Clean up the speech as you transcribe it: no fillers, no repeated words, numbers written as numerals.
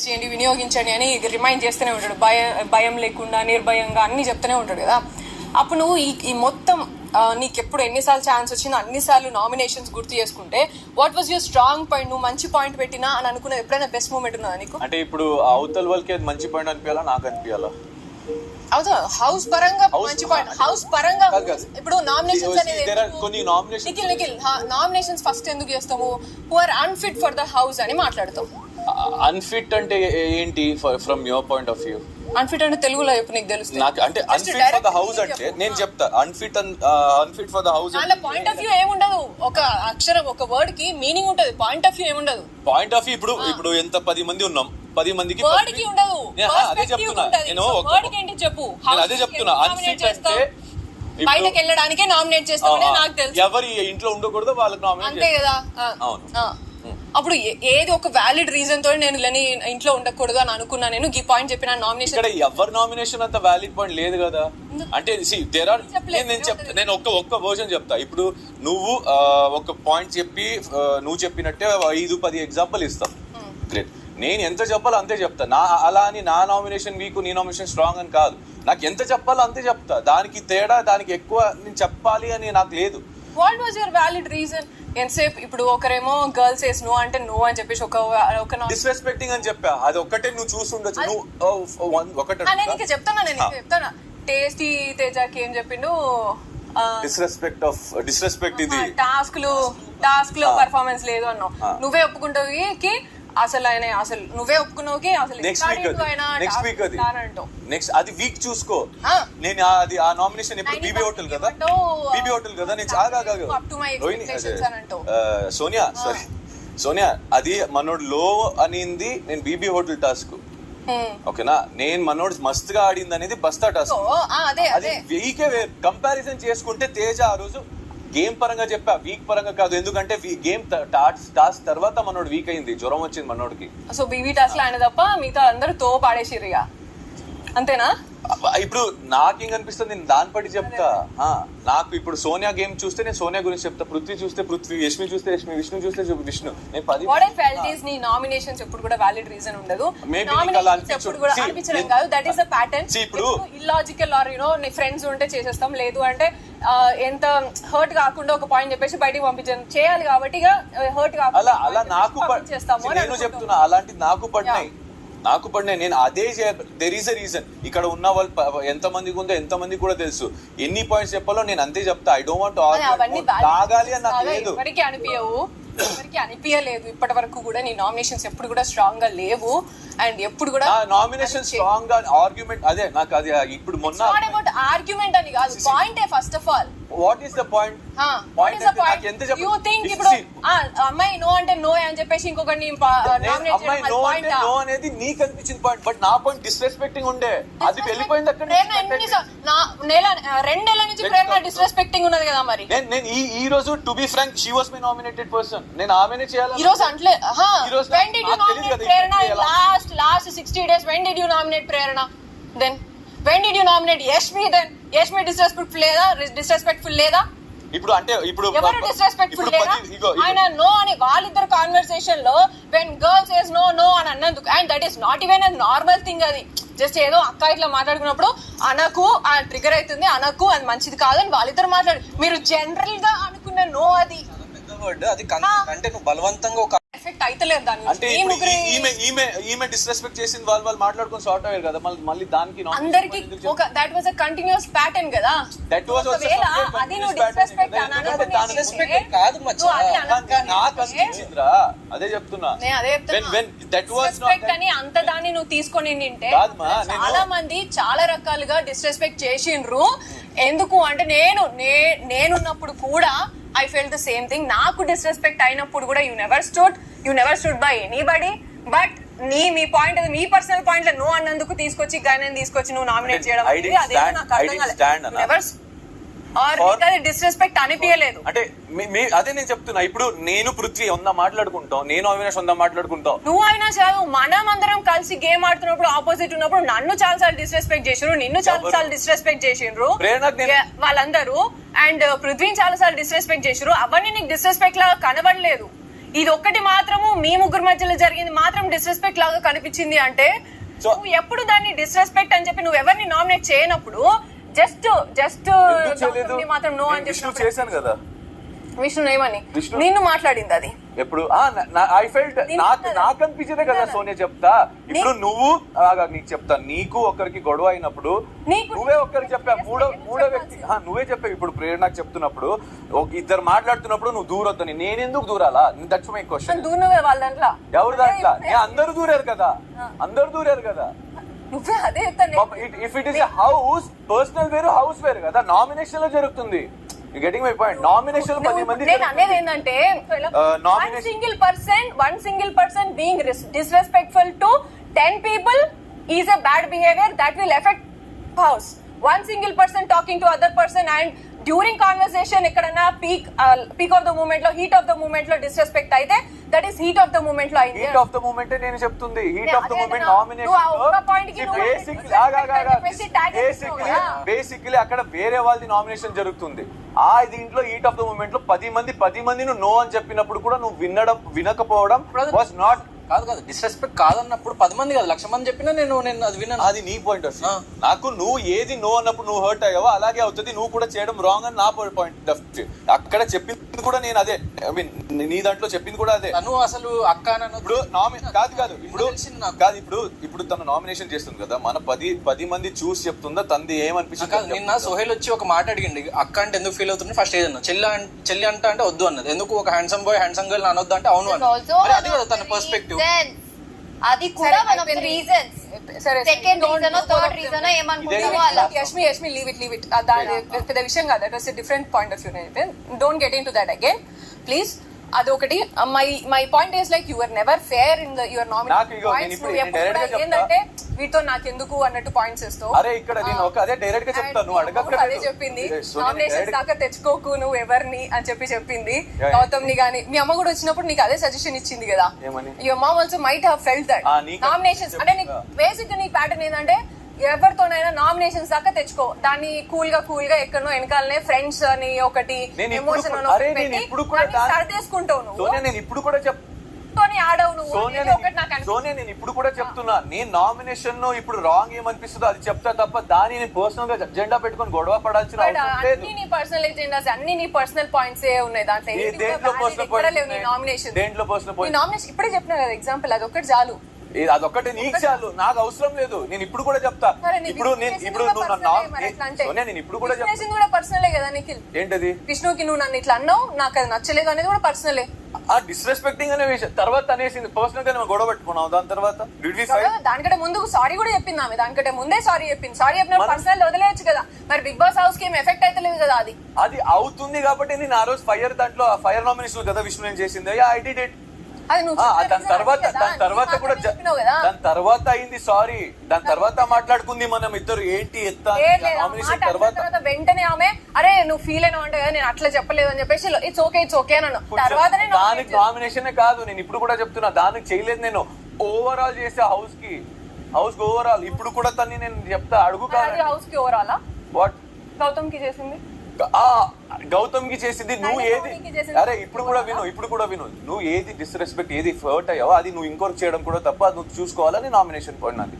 చేయండి, వినియోగించండి అని రిమైండ్ చేస్తూనే ఉంటాడు. భయం లేకుండా నిర్భయంగా అన్ని చెప్తూనే ఉంటాడు కదా. అప్పుడు నువ్వు ఈ మొత్తం నీకు ఎప్పుడు ఎన్నిసార్లు ఛాన్స్ వచ్చిందో అన్నిసార్లు నామినేషన్స్ గుర్తు చేసుకుంటే what was your strong point, నువ్వు మంచి పాయింట్ పెట్టినా అని అనుకున్న ఎప్పుడైనా బెస్ట్ మూమెంట్ ఉన్నదా నీకు? అంటే ఇప్పుడు అవతల వాళ్ళకి అది మంచి పాయింట్ అనిపించాలా నాకు అనిపించాలా? అవుతా హౌస్ పరంగా మంచి పాయింట్, హౌస్ పరంగా ఇప్పుడు నామినేషన్స్ అనేది కొన్ని నామినేషన్స్ నిఖిల్ నామినేషన్స్ ఫస్ట్ ఎందుకు చేస్తాము? Who are unfit for the house అని మాట్లాడతాం. అన్ఫిట్ అంటే ఏంటి from your point of view? Unfit అంటే తెలుగులో చెప్పు, నీకు తెలుస్తుంది. నాకు అంటే అన్ఫిట్ ఫర్ ద హౌస్ అంటే నేను చెప్తా అన్ఫిట్ ఫర్ ద హౌస్ అలా పాయింట్ ఆఫ్ వ్యూ ఏముండదు. ఒక అక్షరం ఒక వర్డ్ కి మీనింగ్ ఉంటది, పాయింట్ ఆఫ్ వ్యూ ఏముండదు. పాయింట్ ఆఫ్ వ్యూ ఇప్పుడు ఎంత 10 మంది ఉన్నాం, 10 మందికి వర్డ్ కి ఉండదు. అదే చెప్తున్నా నేను, వర్డ్ కి ఏంటి చెప్పు. అదే చెప్తున్నా అన్ఫిట్ అంటే బయటకు వెళ్ళడానికే నామినేట్ చేస్తామని నాకు తెలుసు. ఎవరి ఇంట్లో ఉండకూడదు వాళ్ళకి నామినేట్ అంతే కదా. అవును. అప్పుడు ఏది ఒక వ్యాలిడ్ రీజన్ తో నేను ఇంట్లో ఉండకూడదు అని అనుకున్నా. నేను ఈ పాయింట్ చెప్పిన నామినేషన్ ఇక్కడ ఎవరి నామినేషన్ అంత వ్యాలిడ్ పాయింట్ లేదు కదా. అంటే నేను ఒక్క వర్షన్ చెప్తా. ఇప్పుడు నువ్వు ఒక పాయింట్ చెప్పి నువ్వు చెప్పినట్టే 5-10 ఎగ్జాంపుల్ ఇస్తావు, గ్రేట్. నేను ఎంత చెప్పాలో అంతే చెప్తా. అలా అని నా నామినేషన్ వీక్ నీ నామినేషన్ స్ట్రాంగ్ అని కాదు. నాకు ఎంత చెప్పాలో అంతే చెప్తా. దానికి తేడా దానికి ఎక్కువ నేను చెప్పాలి అని నాకు లేదు. What was your valid reason? ఎంతసేపు ఇప్పుడు ఒకరేమో గర్ల్స్ వేసి నో అంటే నో అని చెప్పేసి ఒక డిస్రెస్పెక్టింగ్ అని చెప్పా. అది ఒక్కటే నువ్వు చూస్తుండొచ్చు. నువ్వు ఒకటే నేను చెప్తానా టేస్టీ తేజాకి ఏం చెప్పిండు? డిస్రెస్పెక్ట్ ఇది టాస్క్ లో పర్ఫార్మెన్స్ లేదు అన్నావు. నువ్వే ఒప్పుకుంటావు అసలు నువ్వే ఒప్పుకున్నావుకి అసలు నెక్స్ట్ అది వీక్ చూసుకో. నేను అది ఆ నామినేషన్ ఎప్పుడు బీబీ హోటల్ కదా, నేను చాలా సోనియా అది మనోడు లో అనింది, నేను బీబీ హోటల్ టాస్క్ ఓకేనా. నేను మనోడు మస్తుగా ఆడింది అనేది బస్తా టాస్క్. అది వీకే కంపారిజన్ చేసుకుంటే తేజ ఆ రోజు గేమ్ పరంగా చెప్పా, వీక్ పరంగా కాదు. ఎందుకంటే గేమ్ టాస్క్ తర్వాత మనోడు వీక్ అయింది, జ్వరం వచ్చింది మనోడికి. సో బీబీ టాస్క్ లో ఆయన తప్ప మిగతా అందరూ తో పాడేసిర్రు ఇక, అంతేనా? ఇప్పుడు నాకేం కనిపిస్తుంది నేను దాన్ని బట్టి చెప్తా. నాకు ఇప్పుడు సోనియా గేమ్ చూస్తే నేను సోనియా గురించి చెప్తా, పృథ్వీ చూస్తే పృథ్వీ, యష్మి చూస్తే యష్మి, విష్ణు చూస్తే విష్ణు. నేను 10 నీ నామినేషన్స్ ఎప్పుడు కూడా వ్యాలిడ్ రీజన్ ఉండదు. ఎప్పుడు కూడా అనిపించడం కాదు, దట్ ఈస్ ద ప్యాటర్న్. ఇప్పుడు ఇల్లాజికల్ ఆర్ నీ ఫ్రెండ్స్ ఉంటే చేసేస్తాం, లేదు అంటే ఎంత హర్ట్ కాకుండా ఒక పాయింట్ చెప్పేసి బయటికి పంపించాను చేయాలి కాబట్టి హర్ట్ కాకుండా అలా నాకు నేను చెప్తున్నా. అలాంటిది నాకు పడినాయి. నేను అదే దేర్ ఈస్ అ రీజన్. ఇక్కడ ఉన్న వాళ్ళు ఎంతమందికి ఉందో ఎంతమంది కూడా తెలుసు. ఎన్ని పాయింట్స్ చెప్పాలో నేను అంతే చెప్తా. ఐ డోంట్ వాంట్ తాగాలి అని నాకు లేదు. ఎవరికి అనిపించలేదు ఇప్పటి వరకు కూడా. నీ నామినేషన్స్ ఎప్పుడు కూడా స్ట్రాంగ్ గా లేవు. అండ్ ఎప్పుడు కూడా నామినేషన్ స్ట్రాంగ్ గా ఆర్గ్యుమెంట్ అదే నాకు అది ఇప్పుడు మొన్న ఆర్గ్యుమెంట్ అని కాదు, point. First of all what is the point? You think ఇప్పుడు అమ్మాయి నో అంటే నో అని చెప్పేసి ఇంకొకటి నో అనేది నీకు అనిపించిన పాయింట్, బట్ నా పాయింట్ డిస్రెస్పెక్టింగ్ ఉండే. అది వెళ్ళిపోయింది అక్కడ. 2 నెలల నుంచి ప్రేరణ డిస్రెస్పెక్టింగ్ ఉన్నది కదా. మరి నేను ఈ రోజు to be frank she was my nominated person. నేను ఆమెనే చేయాలి ఈ రోజు అంటే. when did you nominate Prerana? last 60 days when did you nominate Prerana? then when did you nominate Yashmi? then Yashmi disrespectful లేదా? ఇప్పుడు అంటే ఇప్పుడు ఎవరు డిస్రెస్పెక్ట్ఫుల్ లేదా? ఆయన నో అని వాళ్ళిద్దరు కాన్వర్సేషన్ లో when girls says no అని అన్నందుకు, and that is not even a normal thing. అది జస్ట్ ఏదో అక్క ఇట్లా మాట్లాడుకున్నప్పుడు అనకు ట్రిగర్ అవుతుంది, అనకు అది మంచిది కాదని వాళ్ళిద్దరు మాట్లాడు. మీరు జనరల్ గా అనుకున్న నో అది అంటే నువ్వు బలవంతంగా ఒక ఎఫెక్ట్ అయితలేదు దాన్ని. అంటే ఈమె డిస్రెస్పెక్ట్ చేసింది వాళ్ళు మాట్లాడుకొని సార్ట్ అయ్యారు కదా. మళ్ళీ దానికి అందరికి ఒక that was a continuous pattern కదా. దట్ వాస్ అది నువ్వు డిస్రెస్పెక్ట్ కాదు మచ్చా, నాకు అనిపించిందిరా. అదే చెప్తున్నా. డిస్రెస్పెక్ట్ అని అంత దాన్ని నువ్వు తీసుకొని నింటే చాలా మంది చాలా రకాలుగా డిస్రెస్పెక్ట్ చేసిండ్రు. ఎందుకు అంటే నేనున్నప్పుడు కూడా I felt the same thing. నాకు డిస్రెస్పెక్ట్ అయినప్పుడు కూడా you never stood by anybody. But me point me personal point లో నో అన్నందుకు తీసుకొచ్చి నువ్వు నామినేట్ చేయడం నాకు అర్థం కాలేదు. డిస్రెస్పెక్ట్ అనిపించలేదు. అంటే అదే నేను చెప్తున్నా. ఇప్పుడు నేను పృథ్వీ ఉందా మాట్లాడుకుంటాం, నేను అవినాష్ ఉందా మాట్లాడుకుంటాం. నువ్వు అయినా చాలు, మనం అందరం కలిసి గేమ్ ఆడుతున్నప్పుడు ఆపోజిట్ ఉన్నప్పుడు నన్ను చాలా సార్లు డిస్రెస్పెక్ట్ చేసిండ్రు, నిన్ను చాలా సార్లు డిస్రెస్పెక్ట్ చేసిండ్రు వాళ్ళందరూ. అండ్ పృథ్వీని చాలా సార్లు డిస్రెస్పెక్ట్ చేసిండ్రు. అవన్నీ నీకు డిస్రెస్పెక్ట్ లాగా కనబడలేదు. ఇది ఒక్కటి మాత్రము మీ ముగ్గురు మధ్యలో జరిగింది మాత్రం డిస్రెస్పెక్ట్ లాగా కనిపించింది అంటే నువ్వు ఎప్పుడు దాన్ని డిస్రెస్పెక్ట్ అని చెప్పి నువ్వు ఎవరిని నామినేట్ చేయనప్పుడు జస్ట్ మాత్రం నో అని చెప్పి చేశాను కదా విష్ణు ఏమని నిన్ను మాట్లాడింది అది ఎప్పుడు ఐ ఫెల్ట్ నాకు అనిపించేదే కదా సోనియా చెప్తా ఇప్పుడు నువ్వు నీకు చెప్తా నీకు ఒకరికి గొడవ అయినప్పుడు నువ్వే ఒక్కరికి చెప్పా మూడో వ్యక్తి నువ్వే చెప్పావు ఇప్పుడు ప్రేరణకు చెప్తున్నప్పుడు ఇద్దరు మాట్లాడుతున్నప్పుడు నువ్వు దూరొద్దని నేను ఎందుకు దూరాలా దట్స్ మై క్వశ్చన్ దూరవే వాళ్ళ దాంట్లో ఎవరు దాంట్లో అందరూ దూరారు కదా నువ్వే అదే if it is house personal వేరు హౌస్ వేరు కదా నామినేషన్ లో జరుగుతుంది గెటింగ్ మై పాయింట్ నామినేషన్ 10 మంది నేను అనేది ఏంటంటే one single person being disrespectful to 10 people is a bad behavior that will affect house. One single person talking to other person and during conversation ekkadana peak of the moment lo heat of the moment lo disrespect aithe that is heat of the moment lo aindi heat of the moment నేను చెప్తుంది heat of the moment basically అక్కడ వేరే వాళ్ళది nomination జరుగుతుంది దీంట్లో heat of the moment లో 10 మంది నువ్వు నో అని చెప్పినప్పుడు కూడా నువ్వు వినకపోవడం వాస్ నాట్ కాదు డిస్రెస్పెక్ట్ కాదన్నప్పుడు 10 మంది కాదు 1,00,000 మంది చెప్పినా నేను అది విన్నాను. అది నీ పాయింట్ ఆఫ్ వ్యూ. నాకు నువ్వు ఏది నో అన్నప్పుడు నువ్వు హర్ట్ అయ్యావో అలాగే అవుతుంది నువ్వు కూడా చేయడం రాంగ్ అని నా పాయింట్ ఆఫ్ వ్యూ. అక్కడ చెప్పింది కూడా నేను అదే ఐ మీన్ నీ దాంట్లో చెప్పింది కూడా అదే. తను అసలు అక్క ఇప్పుడు ఇప్పుడు తను నామినేషన్ చేస్తుంది కదా మన 10 మంది చూసి చెప్తుందా తనది ఏమనిపిస్తుంది. నిన్న సోహెల్ వచ్చి ఒక మాట అడిగింది అక్క అంటే ఎందుకు ఫీల్ అవుతుంది ఫస్ట్ ఏదన్నా చెల్లి అంటే వద్దు అన్నది ఎందుకు ఒక హ్యాండ్సమ్ బాయ్ హ్యాండ్సమ్ గర్ల్ అనొద్దు అంటే అవును అన్నది అది కదా తన పర్స్పెక్టివ్. అది కూడా one of the reasons. Second reason third reason ఏమనుకుంటామో అలా. యష్మి లీవ్ ఇట్ పెద్ద విషయం కాదు. That was a different point of view. Don't get into that again please. అదొకటి. My point is like your never fair in your nomination. ఏంటంటే వీటితో నాకెందుకు అన్నట్టు పాయింట్స్ ఇస్తావు. అరే ఇక్కడ నేను అదే డైరెక్ట్ గా చెప్తాను అదే చెప్పింది నామినేషన్ దాకా తెచ్చుకోకు నువ్వు ఎవరిని అని చెప్పింది గౌతమ్ ని గానీ. మీ అమ్మ కూడా వచ్చినప్పుడు నీకు అదే సజెషన్ ఇచ్చింది కదా. Your mom also might have felt that nominations అంటే నీకు బేసిక్ నీ ప్యాటర్న్ ఏంటంటే ఎవరితోనైనా నామినేషన్స్ దాకా తెచ్చుకో. దాన్ని కూల్ గా ఎక్కడో వెనకాలనే ఫ్రెండ్స్ అని ఒకటి ఎమోషన్ సర్దేసుకుంటావు నువ్వు. నేను ఇప్పుడు కూడా సోనియా నేను ఇప్పుడు కూడా చెప్తున్నా నేను నామినేషన్ ఇప్పుడు రాంగ్ ఏమనిపిస్తుందో అది చెప్తా తప్ప దాని నేను పర్సనల్ గా అజెండా పెట్టుకొని గొడవ పడాల్సిన అవసరం లేదు. నీ పర్సనల్ ఎజెండాస్ అన్ని నీ పర్సనల్ పాయింట్స్ ఏ ఉన్నాయి దాంట్లో. దేంట్లో పర్సనల్ నామినేషన్ ఇప్పుడే చెప్పినా కదా ఎగ్జాంపుల్ అదొకటి చాలు. అదొక్కటి నీకు చాలు నాకు అవసరం లేదు. నేను ఇప్పుడు కూడా చెప్తా. ఇప్పుడు నేను ఇప్పుడు కూడా పర్సనలే కదా నిఖిల్. ఏంటది విష్ణుకి నువ్వు నన్ను ఇట్లా అన్నావు నాకు అది నచ్చలేదు అనేది కూడా పర్సనలే. ఆ డిస్రెస్పెక్టింగ్ అనే విషయం తర్వాత అనేసింది పర్సనల్ గా గొడవ పెట్టుకున్నావు. దాని తర్వాత దానికంటే ముందు సారీ కూడా చెప్పింది ఆమె. దానికంటే ముందే సారీ చెప్పింది. సారీ చెప్పినప్పుడు పర్సనల్ వదిలేయచ్చు కదా. మరి బిగ్ బాస్ హౌస్ కి ఏం ఎఫెక్ట్ అయితే లేదు కదా. అది అవుతుంది కాబట్టి నేను ఆ రోజు ఫైర్ నామినేషన్ కదా విష్ణు నేను చేసింది. I did it. దాని తర్వాత అయింది సారీ. దాని తర్వాత మాట్లాడుకుంది మనం ఇద్దరు ఏంటి నామినేషన్ తర్వాత వెంటనే ఆమె అరే నువ్వు ఫీల్ అయినా అంటే నేను అట్లా చెప్పలేదు అని చెప్పేసి ఇట్స్ ఓకే అన్నాను. తర్వాత దానికి నామినేషన్ కాదు నేను ఇప్పుడు కూడా చెప్తున్నా దానికి చేయలేదు. నేను ఓవరాల్ చేసే హౌస్ కి ఓవరాల్ ఇప్పుడు కూడా తన్ని నేను చెప్తా అడుగు హౌస్ కి ఓవరాల్ వాట్ గౌతమ్ కి చేసింది గౌతమ్ కి చేసింది నువ్వు ఏది అరే ఇప్పుడు కూడా విను నువ్వు ఏది డిస్రెస్పెక్ట్ ఏది హర్ట్ అయ్యావో అది నువ్వు ఇంకొకటి చేయడం కూడా తప్ప అది నువ్వు చూసుకోవాలని నామినేషన్ పాయింట్ నాది.